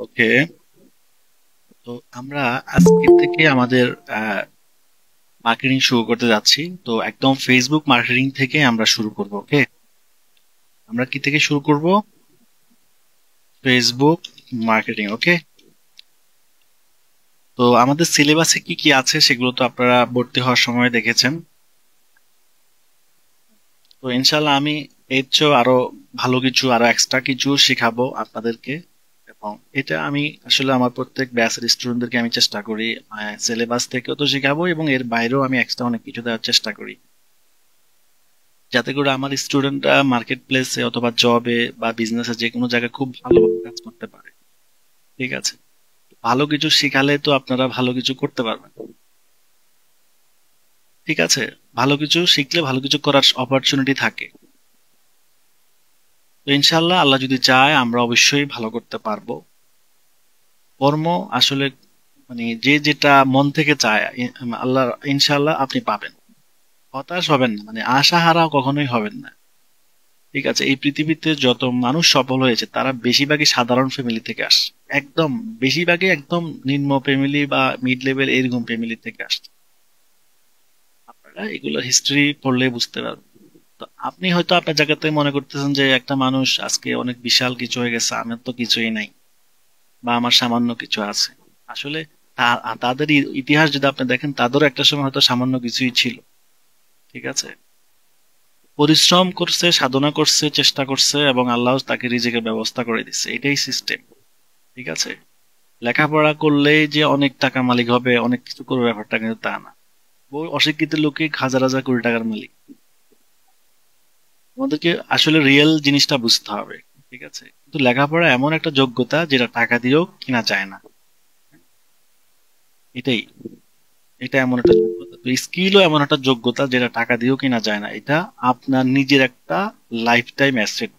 ওকে, তো আমরা আজকে থেকে আমাদের মার্কেটিং শুরু করতে যাচ্ছি। তো একদম ফেসবুক মার্কেটিং থেকে আমরা শুরু করব। ওকে, আমরা কি থেকে শুরু করব? Facebook marketing. ওকে, তো আমাদের সিলেবাসে কি কি আছে সেগুলো তো আপনারা ভর্তি হওয়ার সময় দেখেছেন। তো ইনশাল্লাহ আমি এর চেয়েও আরো ভালো কিছু, আরো এক্সট্রা কিছু শেখাবো আপনাদেরকে। এবং এটা আমি আসলে আমার প্রত্যেক ব্যাচের স্টুডেন্টদেরকে আমি চেষ্টা করি সিলেবাস থেকেও তো শেখাবো এবং এর বাইরেও আমি এক্সট্রা অনেক কিছু দেওয়ার চেষ্টা করি, যাতে করে আমার স্টুডেন্টরা মার্কেট প্লেসে অথবা জবে বা বিজনেসে যে কোনো জায়গায় খুব ভালোভাবে কাজ করতে পারে। ঠিক আছে, ভালো কিছু শিখালে তো আপনারা ভালো কিছু করতে পারবেন। ঠিক আছে, ভালো কিছু শিখলে ভালো কিছু করার অপরচুনিটি থাকে। তো ইনশাল্লাহ আল্লাহ যদি চায় আমরা অবশ্যই ভালো করতে পারবো। কর্ম আসলে মানে যে যেটা মন থেকে চায় আল্লাহ ইনশাল্লাহ আপনি পাবেন। হতাশ হবেন না, মানে আশাহারা কখনোই হবেন না। ঠিক আছে, এই পৃথিবীতে যত মানুষ সফল হয়েছে তারা বেশিরভাগই সাধারণ ফ্যামিলি থেকে আসে। একদম বেশিরভাগই একদম নিম্ন ফ্যামিলি বা মিড লেভেল এরকম ফ্যামিলি থেকে আসছে। আপনারা এগুলো হিস্ট্রি পড়লে বুঝতে পারবেন। তো আপনি হয়তো আপনার জায়গাতে মনে করতেছেন যে একটা মানুষ আজকে অনেক বিশাল কিছু হয়ে গেছে, আমার তো কিছুই নাই বা আমার সামান্য কিছু আছে। আসলে তাদের ইতিহাস যদি আপনি দেখেন, তাদেরও একটা সময় হয়তো সামান্য কিছুই ছিল। ঠিক আছে, পরিশ্রম করছে, সাধনা করছে, চেষ্টা করছে এবং আল্লাহ তাকে রিজিকের ব্যবস্থা করে দিচ্ছে, এটাই সিস্টেম। ঠিক আছে, লেখাপড়া করলেই যে অনেক টাকা মালিক হবে, অনেক কিছু করবে, ব্যাপারটা কিন্তু তা না। বহু অশিক্ষিত লোকে হাজার হাজার কোটি টাকার মালিক। আমাদেরকে আসলে রিয়েল জিনিসটা বুঝতে হবে। ঠিক আছে, কিন্তু লেখাপড়া এমন একটা যোগ্যতা যেটা টাকা দিয়েও কিনা যায় না। এটাই, এটা এমন একটা যোগ্যতা। তো স্কিলও এমন একটা যোগ্যতা যেটা টাকা দিয়েও কিনা যায় না। এটা আপনার নিজের একটা লাইফ টাইম অ্যাসেট।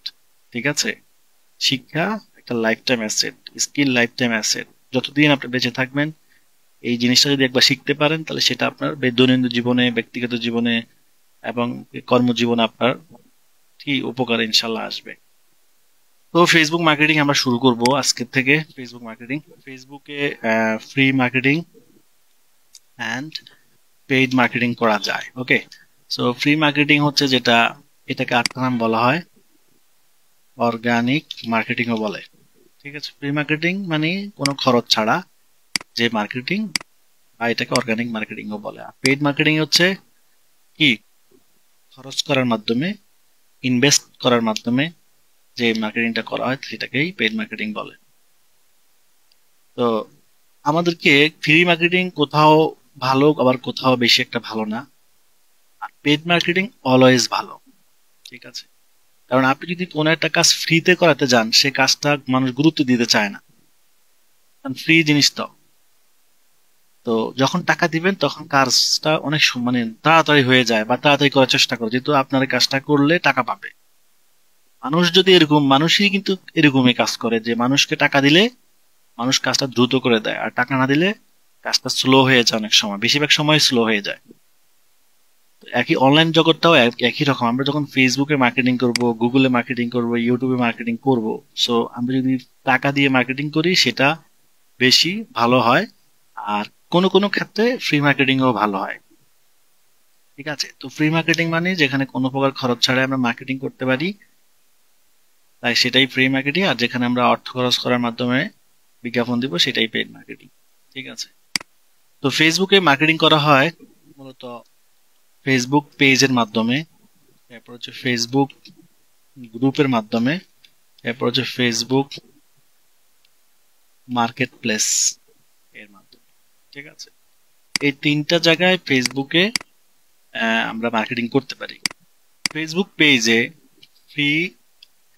ঠিক আছে, শিক্ষা একটা life time asset, skill life time asset. যতদিন আপনি বেঁচে থাকবেন এই জিনিসটা যদি একবার শিখতে পারেন, তাহলে সেটা আপনার দৈনন্দিন জীবনে, ব্যক্তিগত জীবনে এবং কর্মজীবনে আপনার কি উপকারে ইনশাল্লাহ আসবে। তো ফেসবুক মার্কেটিং আমরা শুরু করব আজকের থেকে। ফেসবুক মার্কেটিং, ফেসবুকে free marketing and paid marketing করা যায়। ওকে, সো ফ্রি মার্কেটিং হচ্ছে যেটা, এটাকে আরেকটা নাম বলা হয় অর্গানিক মার্কেটিংও বলে। ঠিক আছে, ফ্রি মার্কেটিং মানে কোনো খরচ ছাড়া যে মার্কেটিং, বা এটাকে অর্গানিক মার্কেটিংও বলে। আর পেইড মার্কেটিং হচ্ছে কি, খরচ করার মাধ্যমে, ইনভেস্ট করার মাধ্যমে যে মার্কেটিংটা করা হয় সেটাকেই পেইড মার্কেটিং বলে। তো আমাদেরকে ফ্রি মার্কেটিং কোথাও ভালো, আবার কোথাও বেশি একটা ভালো না। আর পেইড মার্কেটিং অলওয়েজ ভালো। ঠিক আছে, কারণ আপনি যদি কোনো একটা কাজ ফ্রিতে করাতে যান, সে কাজটা মানুষ গুরুত্ব দিতে চায় না, কারণ ফ্রি জিনিস তো। তো যখন টাকা দিবেন তখন কাজটা অনেক মানে তাড়াতাড়ি হয়ে যায় বা তাড়াতাড়ি করার চেষ্টা করে, যেহেতু আপনার এই কাজটা করলে টাকা পাবে। মানুষ যদি এরকম, মানুষই কিন্তু এরকমই কাজ করে যে মানুষকে টাকা দিলে মানুষ কাজটা দ্রুত করে দেয়, আর টাকা না দিলে কাজটা স্লো হয়ে যায়, অনেক সময় বেশিরভাগ সময় স্লো হয়ে যায়। তো একই অনলাইন জগৎটাও একই রকম। আমরা যখন ফেসবুকে মার্কেটিং করব, গুগলে মার্কেটিং করব, ইউটিউবে মার্কেটিং করব, সো আমরা যদি টাকা দিয়ে মার্কেটিং করি সেটা বেশি ভালো হয়। আর কোনো কোনো ক্ষেত্রে ফ্রি মার্কেটিংও ভালো হয়। ঠিক আছে, তো ফ্রি মার্কেটিং মানে যেখানে কোনো প্রকার খরচ ছাড়াই আমরা মার্কেটিং করতে পারি, তাই সেটাই ফ্রি মার্কেটিং। আর যেখানে আমরা অর্থ খরচ করার মাধ্যমে বিজ্ঞাপন দিব সেটাই পেইড মার্কেটিং। ঠিক আছে, তো ফেসবুকে মার্কেটিং করা হয় মূলত ফেসবুক পেজের মাধ্যমে, তারপর হচ্ছে ফেসবুক গ্রুপের মাধ্যমে, এরপর হচ্ছে ফেসবুক মার্কেট প্লেস এর মাধ্যমে। ঠিক আছে, এই তিনটা জায়গায় ফেসবুকে আমরা মার্কেটিং করতে পারি। ফেসবুক পেজে free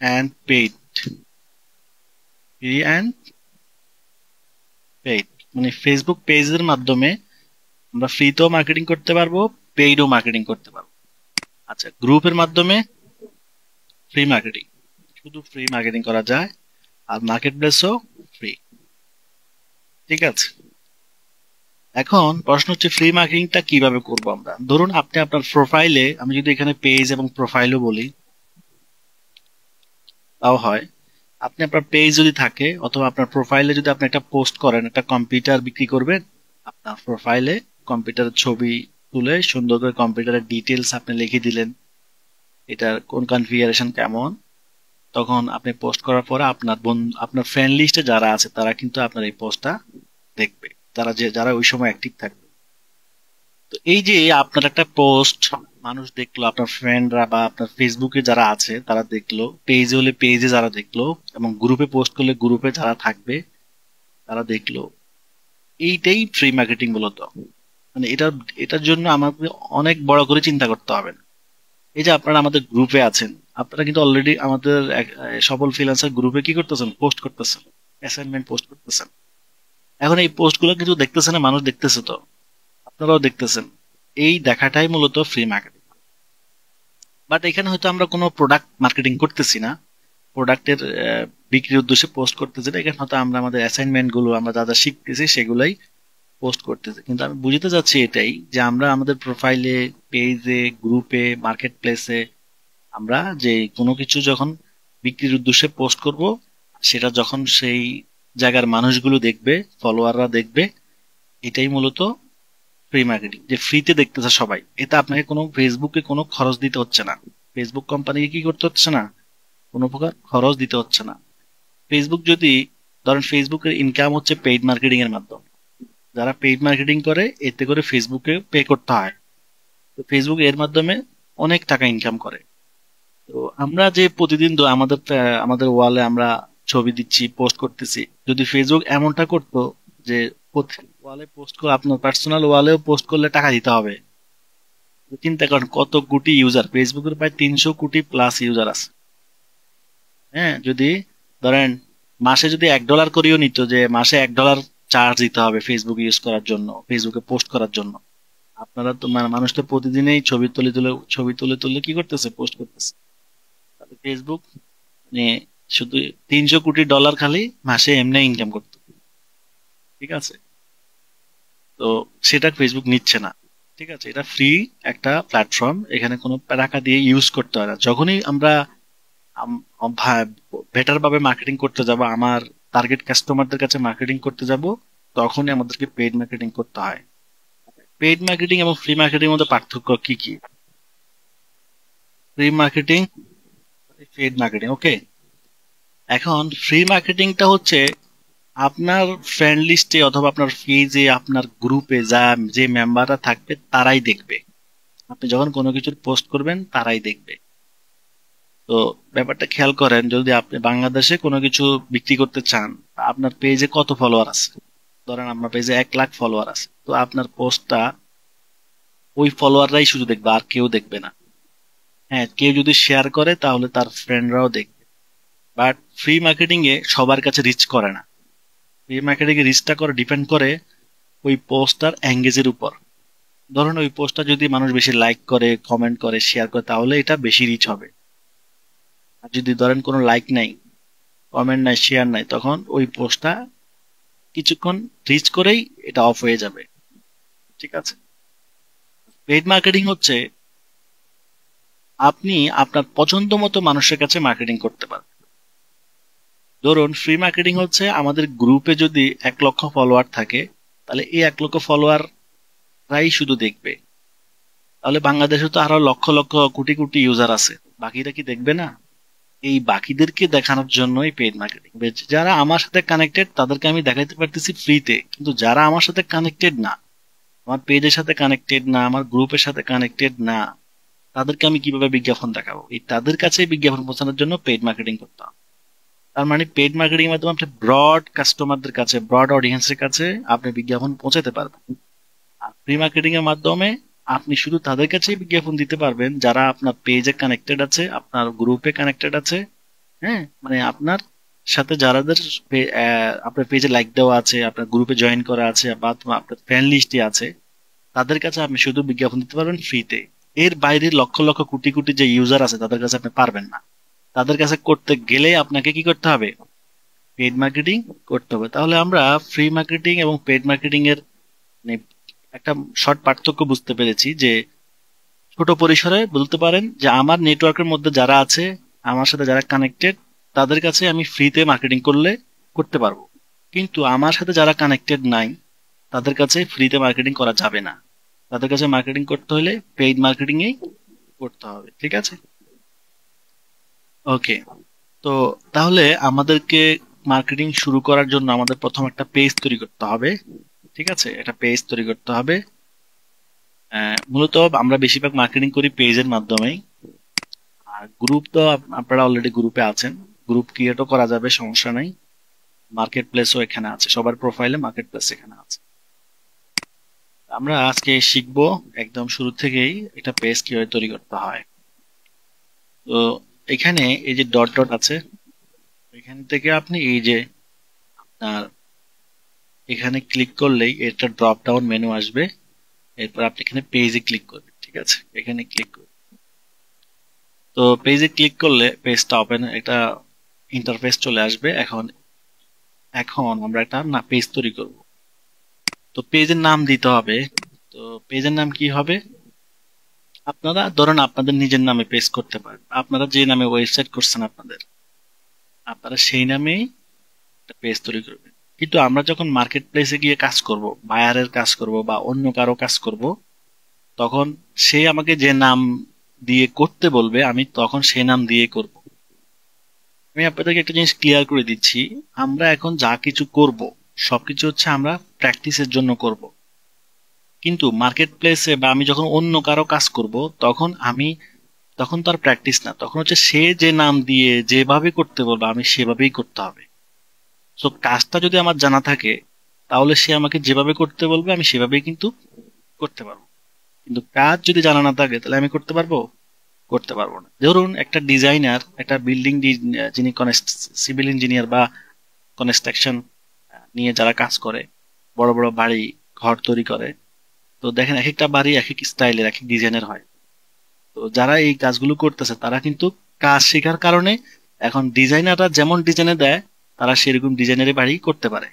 and paid, free and paid মানে ফেসবুক পেজের মাধ্যমে আমরা ফ্রিতেও মার্কেটিং করতে পারবো, পেইডও মার্কেটিং করতে পারবো। আচ্ছা, গ্রুপের মাধ্যমে ফ্রি মার্কেটিং, শুধু ফ্রি মার্কেটিং করা যায়। আর মার্কেট প্লেসও ফ্রি। ঠিক আছে, এখন প্রশ্ন হচ্ছে ফ্রি মার্কেটিংটা কিভাবে করবো আমরা। ধরুন আপনি আপনার প্রোফাইলে, আমি যদি এখানে পেজ এবং প্রোফাইলও বলি তাও হয়, আপনি আপনার পেজ যদি থাকে অথবা আপনার প্রোফাইলে যদি আপনি একটা পোস্ট করেন, একটা কম্পিউটার বিক্রি করবেন, আপনার প্রোফাইলে কম্পিউটারের ছবি তুলে সুন্দর করে কম্পিউটারের ডিটেলস আপনি লিখে দিলেন, এটার কোন কনফিগারেশন কেমন, তখন আপনি পোস্ট করার পরে আপনার বন্ধু, আপনার ফ্রেন্ড লিস্টে যারা আছে তারা কিন্তু আপনার এই পোস্টটা দেখবে, যারা ওই সময় অ্যাক্টিভ থাকবে। তো এই যে আপনার একটা পোস্ট মানুষ দেখলো, আপনার ফ্রেন্ডরা বা আপনার ফেসবুকে যারা আছে তারা দেখলো, পেজে হলে পেজে যারা দেখলো, এবং গ্রুপে পোস্ট করলে গ্রুপে যারা থাকবে তারা দেখলো, এইটাই ফ্রি মার্কেটিং মূলত। মানে এটার জন্য আমাদের অনেক বড় করে চিন্তা করতে হবে না। এই যে আপনারা আমাদের গ্রুপে আছেন, আপনারা কিন্তু অলরেডি আমাদের সফল ফ্রিল্যান্সার গ্রুপে কি করতেছেন, পোস্ট করতেছেন, অ্যাসাইনমেন্ট পোস্ট করতেছেন। এখন এই পোস্ট গুলো কিন্তু দেখতেছে না, মানুষ দেখতেছে, তো আপনারাও দেখতেছেন। এই দেখাটাই মূলত ফ্রি মার্কেটিং। বাট এখানে হয়তো আমরা কোনো প্রোডাক্ট মার্কেটিং করতেছি না, প্রোডাক্টের বিক্রির উদ্দেশ্যে পোস্ট করতেছি না, এখানে হয়তো আমরা আমাদের অ্যাসাইনমেন্ট গুলো আমরা যা যা শিখতেছি সেগুলাই পোস্ট করতেছি। কিন্তু আমি বুঝতে চাচ্ছি এটাই যে আমরা আমাদের প্রোফাইলে, পেজে, গ্রুপে, মার্কেট প্লেসে আমরা যে কোনো কিছু যখন বিক্রির উদ্দেশ্যে পোস্ট করব, সেটা যখন সেই জায়গার মানুষগুলো দেখবে, ফলোয়াররা দেখবে, এটাই মূলত ফ্রি মার্কেটিং, যে ফ্রিতে দেখতেছে সবাই। এতে আপনাকে কোনো ফেসবুকে কোনো খরচ দিতে হচ্ছে না, ফেসবুক কোম্পানিকে কি করতে হচ্ছে না, কোনো প্রকার খরচ দিতে হচ্ছে না। ফেসবুক যদি ধরেন, ফেসবুকের ইনকাম হচ্ছে পেইড মার্কেটিং এর মাধ্যমে, যারা পেইড মার্কেটিং করে এতে করে ফেসবুকে পে করতে হয়, তো ফেসবুক এর মাধ্যমে অনেক টাকা ইনকাম করে। তো আমরা যে প্রতিদিন আমাদের ওয়ালে আমরা ছবি দিচ্ছি, পোস্ট করতেছি, যদি ফেসবুক এমনটা করতো যে ওয়ালে পোস্ট করে, আপনার পার্সোনাল ওয়ালেও পোস্ট করলে টাকা দিতে হবে, তো চিন্তা করেন কত কোটি ইউজার, ফেসবুকের প্রায় 300 কোটি প্লাস ইউজার আছে। হ্যাঁ, যদি ধরেন মাসে যদি $1 করেও নিত, যে মাসে $1 চার্জ দিতে হবে ফেসবুক ইউজ করার জন্য, ফেসবুকে পোস্ট করার জন্য, আপনারা তো মানুষ তো প্রতিদিনই ছবি তুলে তুলে কি করতেছে, পোস্ট করতেছে। তাহলে ফেসবুক মানে শুধু $300 কোটি খালি মাসে এমনি ইনকাম করতো, ঠিক আছে? তো সেটা ফেসবুক নিচ্ছে না, ঠিক আছে? এটা ফ্রি একটা প্ল্যাটফর্ম, এখানে কোনো টাকা দিয়ে ইউজ করতে হয় না। যখনই আমরা বেটার ভাবে মার্কেটিং করতে যাব, আমার টার্গেট কাস্টমারদের কাছে মার্কেটিং করতে যাব, তখনই আমাদেরকে পেইড মার্কেটিং করতে হয়। পেইড মার্কেটিং এবং ফ্রি মার্কেটিং এর মধ্যে পার্থক্য কি কি? ফ্রি মার্কেটিং, পেইড মার্কেটিং, ওকে। এখন ফ্রি মার্কেটিংটা হচ্ছে আপনার ফ্রেন্ড লিস্টে অথবা আপনার পেজে, আপনার গ্রুপে যে মেম্বাররা থাকবে তারাই দেখবে, আপনি যখন কোনো কিছুর পোস্ট করবেন তারাই দেখবে। তো ব্যাপারটা খেয়াল করেন, যদি আপনি বাংলাদেশে কোনো কিছু বিক্রি করতে চান, আপনার পেজে কত ফলোয়ার আছে, ধরেন আপনার পেজে 1 লাখ ফলোয়ার আছে, তো আপনার পোস্টটা ওই ফলোয়াররাই শুধু দেখবে, আর কেউ দেখবে না। হ্যাঁ, কেউ যদি শেয়ার করে তাহলে তার ফ্রেন্ডরাও দেখবে। বাট ফ্রি মার্কেটিং এ সবার কাছে রিচ করে না। ফ্রি মার্কেটিং এ রিচটা করে ডিপেন্ড করে ওই পোস্টটার এঙ্গেজের উপর। ধরুন ওই পোস্টটা যদি মানুষ বেশি লাইক করে, কমেন্ট করে, শেয়ার করে, তাহলে এটা বেশি রিচ হবে। আর যদি ধরেন কোনো লাইক নাই, কমেন্ট নাই, শেয়ার নাই, তখন ওই পোস্টটা কিছুক্ষণ রিচ করেই এটা অফ হয়ে যাবে, ঠিক আছে? পেইড মার্কেটিং হচ্ছে আপনি আপনার পছন্দ মতো মানুষের কাছে মার্কেটিং করতে পারেন। ধরুন ফ্রি মার্কেটিং হচ্ছে আমাদের গ্রুপে যদি 1 লক্ষ ফলোয়ার থাকে, তাহলে এই 1 লক্ষ ফলোয়াররাই শুধু দেখবে। তাহলে বাংলাদেশে তো আরো লক্ষ লক্ষ কোটি কোটি ইউজার আছে, বাকিরা কি দেখবে না? এই বাকিদেরকে দেখানোর জন্যই পেইড মার্কেটিং। যারা আমার সাথে কানেক্টেড তাদেরকে আমি দেখাইতে পারতেছি ফ্রিতে, কিন্তু যারা আমার সাথে কানেক্টেড না, আমার পেজের সাথে কানেক্টেড না, আমার গ্রুপের সাথে কানেক্টেড না, তাদেরকে আমি কিভাবে বিজ্ঞাপন দেখাবো? এই তাদের কাছে বিজ্ঞাপন পৌঁছানোর জন্য পেইড মার্কেটিং করতে হবে। তার মানে পেইড মার্কেটিং এর মাধ্যমে আপনি ব্রড কাস্টমারদের কাছে, ব্রড অডিয়েন্সের কাছে আপনি বিজ্ঞাপন পৌঁছাতে পারবেন। আর ফ্রি মার্কেটিং এর মাধ্যমে আপনি শুধু তাদের কাছেই বিজ্ঞাপন দিতে পারবেন যারা আপনার পেজে কানেক্টেড আছে, আপনার গ্রুপে কানেক্টেড আছে। হ্যাঁ, মানে আপনার সাথে যারাদের আপনার পেজে লাইক দেওয়া আছে, আপনার গ্রুপে জয়েন করা আছে, বা আপনার ফ্রেন্ড লিস্টে আছে, তাদের কাছে আপনি শুধু বিজ্ঞাপন দিতে পারবেন ফ্রিতে। এর বাইরে লক্ষ লক্ষ কোটি কোটি যে ইউজার আছে তাদের কাছে আপনি পারবেন না। তাদের কাছে করতে গেলে আপনাকে কি করতে হবে? পেইড মার্কেটিং করতে হবে। তাহলে আমরা ফ্রি মার্কেটিং এবং পেইড মার্কেটিং এর মানে একটা শর্ট পার্থক্য বুঝতে পেরেছি, যে ছোট পরিসরে বলতে পারেন যে আমার নেটওয়ার্কের মধ্যে যারা আছে, আমার সাথে যারা কানেক্টেড, তাদের কাছে আমি ফ্রিতে মার্কেটিং করতে পারবো। কিন্তু আমার সাথে যারা কানেক্টেড নাই তাদের কাছে ফ্রিতে মার্কেটিং করা যাবে না। তাদের কাছে মার্কেটিং করতে হলে পেইড মার্কেটিং এই করতে হবে, ঠিক আছে? ওকে, তো তাহলে আমাদেরকে মার্কেটিং শুরু করার জন্য আমাদের প্রথম একটা পেজ তৈরি করতে হবে, ঠিক আছে? একটা পেজ তৈরি করতে হবে। মূলত আমরা বেশিরভাগ মার্কেটিং করি পেজের মাধ্যমেই। আর গ্রুপ তো আপনারা অলরেডি গ্রুপে আছেন, গ্রুপ ক্রিয়েটও করা যাবে, সমস্যা নাই। মার্কেট প্লেসও এখানে আছে, সবার প্রোফাইলে মার্কেট প্লেস এখানে আছে। আমরা আজকে শিখবো একদম শুরু থেকেই একটা পেজ কিভাবে তৈরি করতে হয়। তো এখানে এই যে ডট ডট আছে, এখান থেকে আপনি এই যে আপনার এখানে ক্লিক করলেই এটা ড্রপ ডাউন মেনু আসবে। এরপর আপনি এখানে পেজে ক্লিক করবেন, ঠিক আছে? এখানে ক্লিক করবেন। তো পেজে ক্লিক করলে পেজটা ওপেন, এটা ইন্টারফেস চলে আসবে। এখন এখন আমরা একটা না পেজ তৈরি করব। তো পেজের নাম দিতে হবে। তো পেজের নাম কি হবে? আপনারা ধরুন আপনাদের নিজের নামে পেজ করতে পারেন, আপনারা যে নামে ওয়েবসাইট করছেন আপনারা সেই নামেই একটা পেজ তৈরি করবেন। কিন্তু আমরা যখন মার্কেট প্লেসে গিয়ে কাজ করব, বায়ারের কাজ করব বা অন্য কারো কাজ করব, তখন সে আমাকে যে নাম দিয়ে করতে বলবে আমি তখন সেই নাম দিয়ে করব। আমি আপনাদেরকে একটা জিনিস ক্লিয়ার করে দিচ্ছি, আমরা এখন যা কিছু করব সবকিছু হচ্ছে আমরা প্র্যাকটিসের জন্য করব। কিন্তু মার্কেট প্লেসে বা আমি যখন অন্য কারো কাজ করব তখন তো আর প্র্যাকটিস না, তখন হচ্ছে সে যে নাম দিয়ে যেভাবে করতে বলবে আমি সেভাবেই করতে হবে। তো কাজটা যদি আমার জানা থাকে তাহলে সে আমাকে যেভাবে করতে বলবে আমি সেভাবেই কিন্তু করতে পারবো। কিন্তু কাজ যদি জানা না থাকে তাহলে আমি করতে পারবো না। ধরুন একটা ডিজাইনার একটা বিল্ডিং, যিনি সিভিল ইঞ্জিনিয়ার বা কনস্ট্রাকশন নিয়ে যারা কাজ করে, বড় বড় বাড়ি ঘর তৈরি করে, তো দেখেন এক একটা বাড়ি এক এক স্টাইলের এক এক ডিজাইনের হয়। তো যারা এই কাজগুলো করতেছে তারা কিন্তু কাজ শেখার কারণে এখন ডিজাইনাররা যেমন ডিজাইনে দেয় তারা সেরকম ডিজাইনের বাড়ি করতে পারে।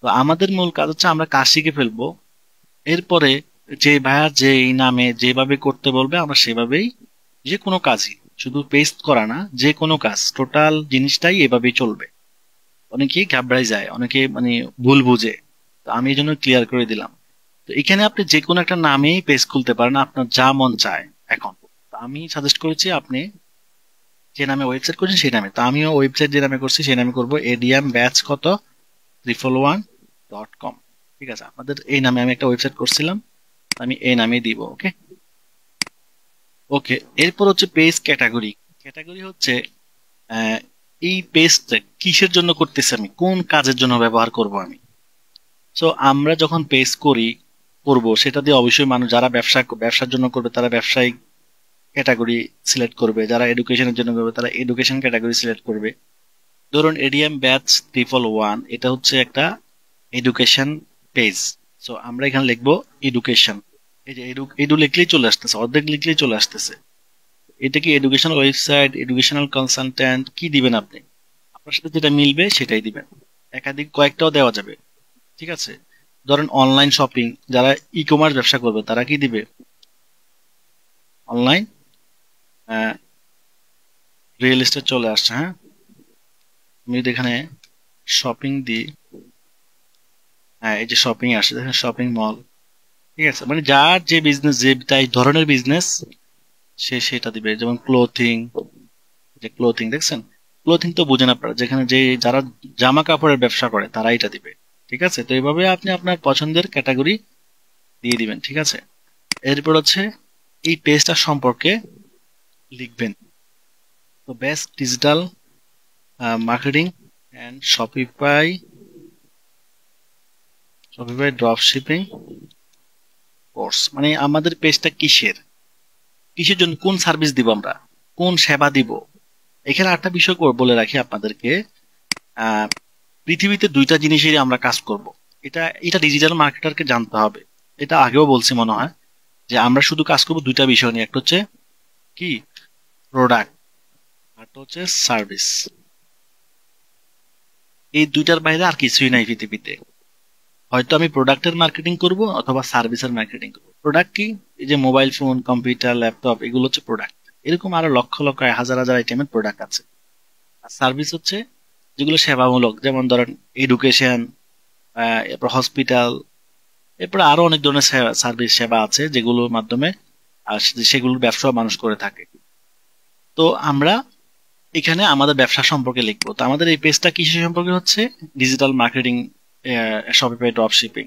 তো আমাদের মূল কাজ হচ্ছে আমরা কাজ শিখে ফেলবো, এরপরে যে ভাইয়া যে এই নামে যেভাবে করতে বলবে আমরা সেভাবেই, যে কোনো কাজই, শুধু পেস্ট করা না, যে কোনো কাজ টোটাল জিনিসটাই এভাবেই চলবে। অনেকেই ঘাবড়াই যায়, অনেকে মানে ভুল বুঝে, তো আমি এই জন্য ক্লিয়ার করে দিলাম। তো এখানে আপনি যে কোনো একটা নামেই পেজ খুলতে পারেন আপনার যা মন চায়। এখন তো আমি সাজেস্ট করেছি আপনি যে নামে ওয়েবসাইট করছেন সেই নামে, তো আমিও ওয়েবসাইট যে নামে করছি সেই নামে করবো, এডিএম ব্যাচ কত 111.com। ঠিক আছে, আপনাদের এই নামে আমি একটা ওয়েবসাইট করছিলাম, আমি এই নামেই দিব। ওকে ওকে, এরপর হচ্ছে পেজ ক্যাটাগরি। ক্যাটাগরি হচ্ছে আহ, এই পেজটা কিসের জন্য করতেছি, আমি কোন কাজের জন্য ব্যবহার করব আমি। সো আমরা যখন পেজ করব সেটা দিয়ে অবশ্যই মানুষ যারা ব্যবসার জন্য করবে তারা ব্যবসায়িক ক্যাটাগরি সিলেক্ট করবে, যারা এডুকেশনের জন্য করবে তারা এডুকেশন ক্যাটাগরি সিলেক্ট করবে। ধরুন এডিএম ব্যাচ 111 এটা হচ্ছে একটা এডুকেশন পেজ। সো আমরা এখানে লিখবো এডুকেশন। এই যে এডু লিখলেই চলে আসতেছে, অর্ধেক লিখলেই চলে আসতেছে। এটা কি এডুকেশনাল ওয়েবসাইট, এডুকেশনাল কনসালটেন্ট, কি দিবেন আপনি? আপনার সাথে যেটা মিলবে সেটাই দিবেন, একাধিক কয়েকটাও দেওয়া যাবে, ঠিক আছে? ধরেন অনলাইন শপিং, যারা ই কমার্স ব্যবসা করবে তারা কি দিবে? অনলাইন রিয়েল এস্টেট চলে আসছে। হ্যাঁ, আমি যদি এখানে শপিং দিই, হ্যাঁ এই যে শপিং আসছে, দেখেন শপিং মল। ঠিক আছে, মানে যার যে বিজনেস, যে তাই ধরনের বিজনেস সে সেটা দিবে। যেমন ক্লোথিং, যে ক্লোথিং দেখছেন, ক্লোথিং তো বুঝেন আপনারা, যেখানে যে যারা জামা কাপড়ের ব্যবসা করে তারা এটা দিবে। ঠিক আছে, তো এইভাবে আপনি আপনার পছন্দের ক্যাটাগরি দিয়ে দিবেন। ঠিক আছে, এরপর হচ্ছে এই পেজটা সম্পর্কে লিখবেন। তো best digital marketing and Shopify drop shipping course, মানে আমাদের পেজটা কিসের জন্য, কোন সার্ভিস দিব আমরা, কোন সেবা দিব। এখানে একটা বিষয় বলে রাখি আপনাদেরকে, আহ, পৃথিবীতে দুইটা জিনিসেরই আমরা কাজ করব। এটা এটা ডিজিটাল মার্কেটারকে জানতে হবে। এটা আগেও বলছি মনে হয়, যে আমরা শুধু কাজ করব দুইটা বিষয় নিয়ে, একটা হচ্ছে কি প্রোডাক্ট, আর একটা হচ্ছে সার্ভিস। এই দুইটার বাইরে আর কিছুই নাই পৃথিবীতে। হয়তো আমি প্রোডাক্টের মার্কেটিং করব অথবা সার্ভিসের মার্কেটিং করব। প্রোডাক্ট কি? এই যে মোবাইল ফোন, কম্পিউটার, ল্যাপটপ, এগুলো হচ্ছে প্রোডাক্ট। এরকম আরো লক্ষ লক্ষ হাজার হাজার আইটেমের প্রোডাক্ট আছে। সার্ভিস হচ্ছে যেগুলো সেবামূলক, যেমন ধরেন এডুকেশন, এরপর হসপিটাল, এরপর আরো অনেক ধরনের সার্ভিস সেবা আছে যেগুলোর মাধ্যমে সেগুলোর ব্যবসা মানুষ করে থাকে। তো আমরা এখানে আমাদের ব্যবসা সম্পর্কে লিখবো। তো আমাদের এই পেজটা কিসের সম্পর্কে হচ্ছে? Digital marketing, Shopify drop shipping.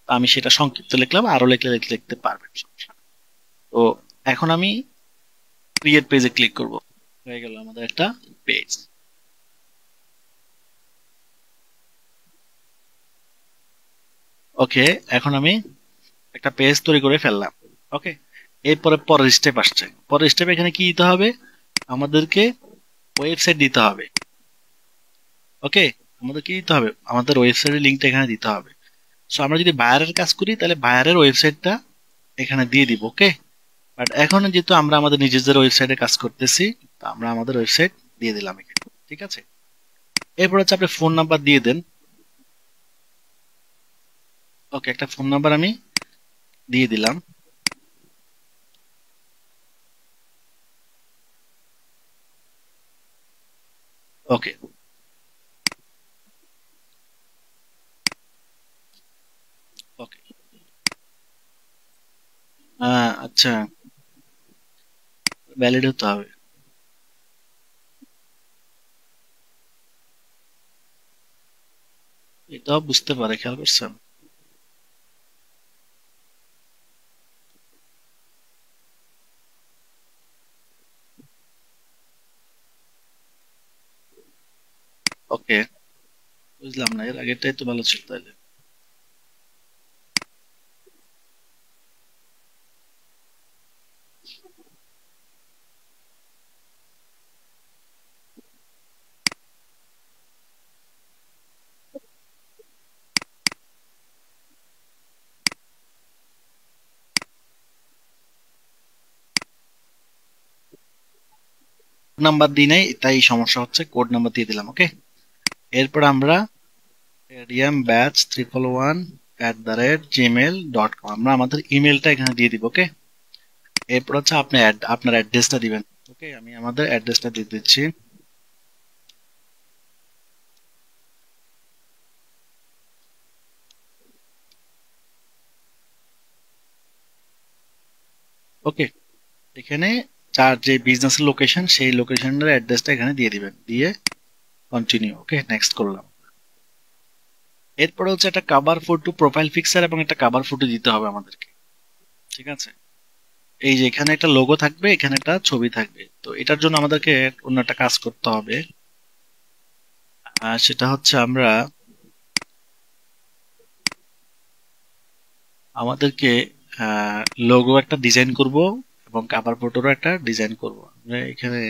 আমি সেটা সংক্ষিপ্ত লিখলাম, আরো লিখলে লিখতে পারবেন, সমস্যা নেই। তো এখন আমি ক্রিয়েট পেজে ক্লিক করব। হয়ে গেল আমাদের একটা পেজ। ওকে, এখন আমি একটা পেজ তৈরি করে ফেললাম। ওকে, এরপরে পরের স্টেপ আসছে। পরের স্টেপ এখানে কি দিতে হবে? আমাদেরকে ওয়েবসাইট দিতে হবে। ওকে, আমাদের কি দিতে হবে? আমাদের ওয়েবসাইটের লিঙ্কটা এখানে দিতে হবে। সো আমরা যদি বায়ারের কাজ করি তাহলে বায়ারের ওয়েবসাইটটা এখানে দিয়ে দিব। ওকে, বাট এখন যেহেতু আমরা আমাদের নিজেদের ওয়েবসাইটে কাজ করতেছি, তো আমরা আমাদের ওয়েবসাইট দিয়ে দিলাম এখানে। ঠিক আছে, এরপর হচ্ছে আপনি ফোন নাম্বার দিয়ে দেন। ওকে, একটা ফোন নাম্বার আমি দিয়ে দিলাম। ওকে, ওকে, আচ্ছা, ভ্যালিড হতে হবে। এটাও বুঝতে পারে, খেয়াল করছেন? ওকে, বুঝলাম না, এর আগেরটাই তো ভালো ছিল তাহলে। নাম্বার দিই নাই, তাই সমস্যা হচ্ছে। কোড নাম্বার দিয়ে দিলাম। ওকে, এরপর আমরা riam_batch311@gmail.com আমরা আমাদের ইমেলটা এখানে দিয়ে দিব। ওকে, এরপর হচ্ছে আপনি আপনার অ্যাড্রেসটা দিবেন। ওকে, আমি আমাদের অ্যাড্রেসটা দিয়ে দিচ্ছি। ওকে, এখানে যার যে বিজনেসের লোকেশন, সেই লোকেশনের অ্যাড্রেসটা এখানে দিয়ে দিবেন, দিয়ে কন্টিনিউ। ওকে, নেক্সট করলাম। এরপরে হচ্ছে একটা কভার ফটো, প্রোফাইল পিকচার এবং একটা কভার ফটো দিতে হবে আমাদেরকে। ঠিক আছে, এই যে এখানে একটা লোগো থাকবে, এখানে একটা ছবি থাকবে। তো এটার জন্য আমাদেরকে অন্য একটা কাজ করতে হবে। সেটা হচ্ছে আমরা আমাদেরকে লোগো একটা ডিজাইন করব এবং কভার ফটোরও একটা ডিজাইন করব। আমরা এখানে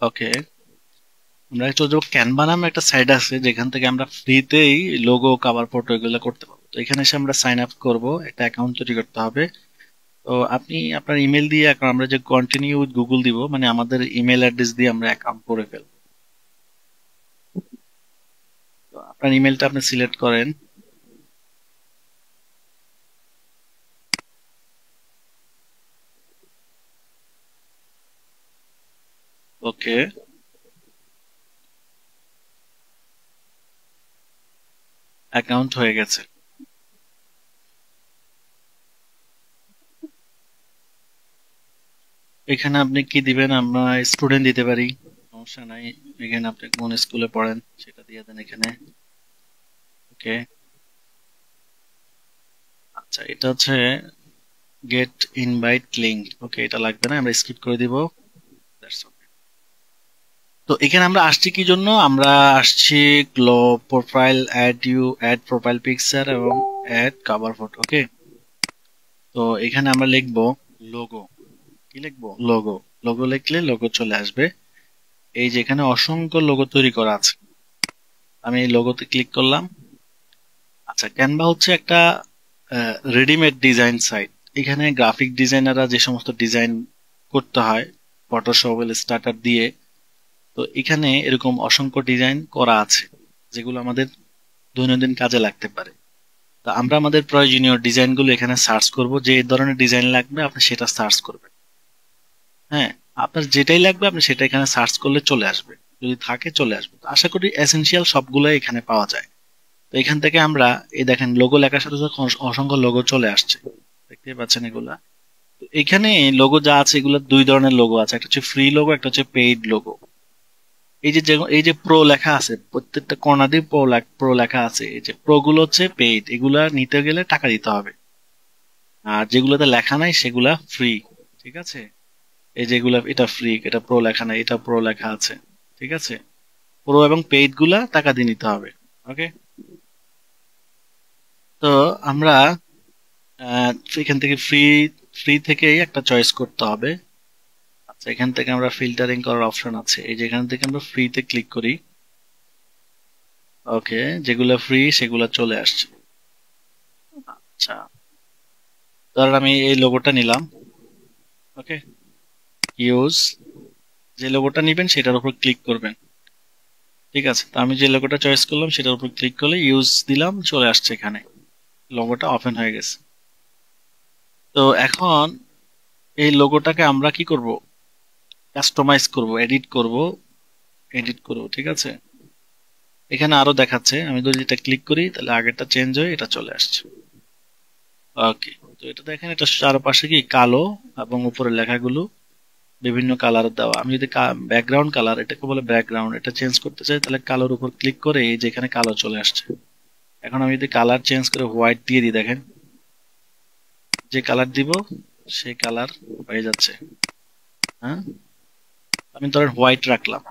ওকে, আমরা চলে যাবো ক্যানভা নামে একটা সাইট আছে, যেখান থেকে আমরা ফ্রিতেই লোগো, কভার ফটো এগুলো করতে পারবো। তো এখানে এসে আমরা সাইন আপ করব, একটা অ্যাকাউন্ট তৈরি করতে হবে। তো আপনি আপনার ইমেল দিয়ে এখন আমরা যে কন্টিনিউ উইথ গুগল দিব, মানে আমাদের ইমেল অ্যাড্রেস দিয়ে আমরা অ্যাকাউন্ট করে ফেলবো। তো আপনার ইমেলটা আপনি সিলেক্ট করেন। ওকে, অ্যাকাউন্ট হয়ে গেছে। এখানে আপনি কি দিবেন? আমরা স্টুডেন্ট দিতে পারি, সমস্যা নাই। এখানে আপনি কোন স্কুলে পড়েন সেটা দিয়ে দেন এখানে। ওকে, আচ্ছা, এটা হচ্ছে গেট ইনভাইট লিংক। ওকে, এটা লাগবে না, আমরা স্কিপ করে দিব। That's okay. তো এখানে আমরা আসছি কি জন্য? আমরা আসছি গ্লো প্রোফাইল, অ্যাড প্রোফাইল পিকচার এবং অ্যাড কভার ফটো। ওকে, তো এখানে আমরা লিখবো লোগো। কি লিখবো? লোগো। লোগো লিখলে লোগো চলে আসবে। এই যে এখানে অসংখ্য লোগো তৈরি করা আছে, আমি এই লোগোতে ক্লিক করলাম। আচ্ছা, ক্যানভা হচ্ছে একটা রেডিমেড ডিজাইন সাইট। এখানে গ্রাফিক ডিজাইনাররা যে সমস্ত ডিজাইন করতে হয় ফটোশপ স্টার্টার দিয়ে, তো এখানে এরকম অসংখ্য ডিজাইন করা আছে যেগুলো আমাদের দৈনন্দিন কাজে লাগতে পারে। তো আমরা আমাদের প্রয়োজনীয় ডিজাইনগুলো এখানে সার্চ করব, যে ধরনের ডিজাইন লাগবে আপনি সেটা সার্চ করবেন। হ্যাঁ, আপনার যেটাই লাগবে আপনি সেটা এখানে সার্চ করলে চলে আসবে, যদি থাকে চলে আসবে। তো আশা করি এসেনশিয়াল সবগুলো এখানে পাওয়া যায়। তো এখান থেকে আমরা এই দেখেন লোগো লেখার সাথে সাথে অসংখ্য লোগো চলে আসছে, দেখতে পাচ্ছেন এগুলা। তো এখানে লোগো যা আছে এগুলো দুই ধরনের লোগো আছে, একটা হচ্ছে ফ্রি লোগো, একটা হচ্ছে পেইড লোগো। এই যে প্রো লেখা আছে প্রত্যেকটা কর্নার দিয়ে প্রো লেখা আছে, এই যে প্রো গুলো হচ্ছে পেইড, এগুলা নিতে গেলে টাকা দিতে হবে। আর যেগুলোতে লেখা নাই সেগুলা ফ্রি। ঠিক আছে, এই যেগুলা এটা ফ্রি, এটা প্রো লেখা নাই, এটা প্রো লেখা আছে। ঠিক আছে, প্রো এবং পেইড গুলা টাকা দিয়ে নিতে হবে। ওকে, তো আমরা এখান থেকে ফ্রি ফ্রি থেকেই একটা চয়েস করতে হবে। আচ্ছা, এখান থেকে আমরা ফিল্টারিং করার অপশন আছে, এই যে এখান থেকে আমরা ফ্রিতে ক্লিক করি। ওকে, যেগুলো ফ্রি সেগুলো চলে আসছে। আচ্ছা, ধরেন আমি এই লোগোটা নিলাম। ওকে, ইউজ, যে লোগোটা নিবেন সেটার উপর ক্লিক করবেন। ঠিক আছে, তো আমি যে লোগোটা চয়েস করলাম সেটার উপর ক্লিক করলে ইউজ দিলাম, চলে আসছে এখানে, লোগোটা ওপেন হয়ে গেছে। তো এখন এই লোগোটাকে আমরা কি করব, কাস্টমাইজ করব, এডিট করব। ঠিক আছে, এখানে আরো দেখাচ্ছে, আমি যদি এটা ক্লিক করি তাহলে আগেরটা চেঞ্জ হয়ে এটা চলে আসছে। ওকে, তো এটা দেখেন, এটা চারপাশে কি কালো এবং উপরের লেখাগুলো বিভিন্ন কালার দেওয়া। আমি যদি ব্যাকগ্রাউন্ড কালার, এটাকে বলে ব্যাকগ্রাউন্ড, এটা চেঞ্জ করতে চাই তাহলে কালোর উপর ক্লিক করে এই যে এখানে কালো চলে আসছে। এখন আমি যদি কালার চেঞ্জ করে হোয়াইট দিয়ে দিই, দেখেন যে কালার দিব সেই কালার হয়ে যাচ্ছে। হ্যাঁ, আমি ধরেন হোয়াইট রাখলাম।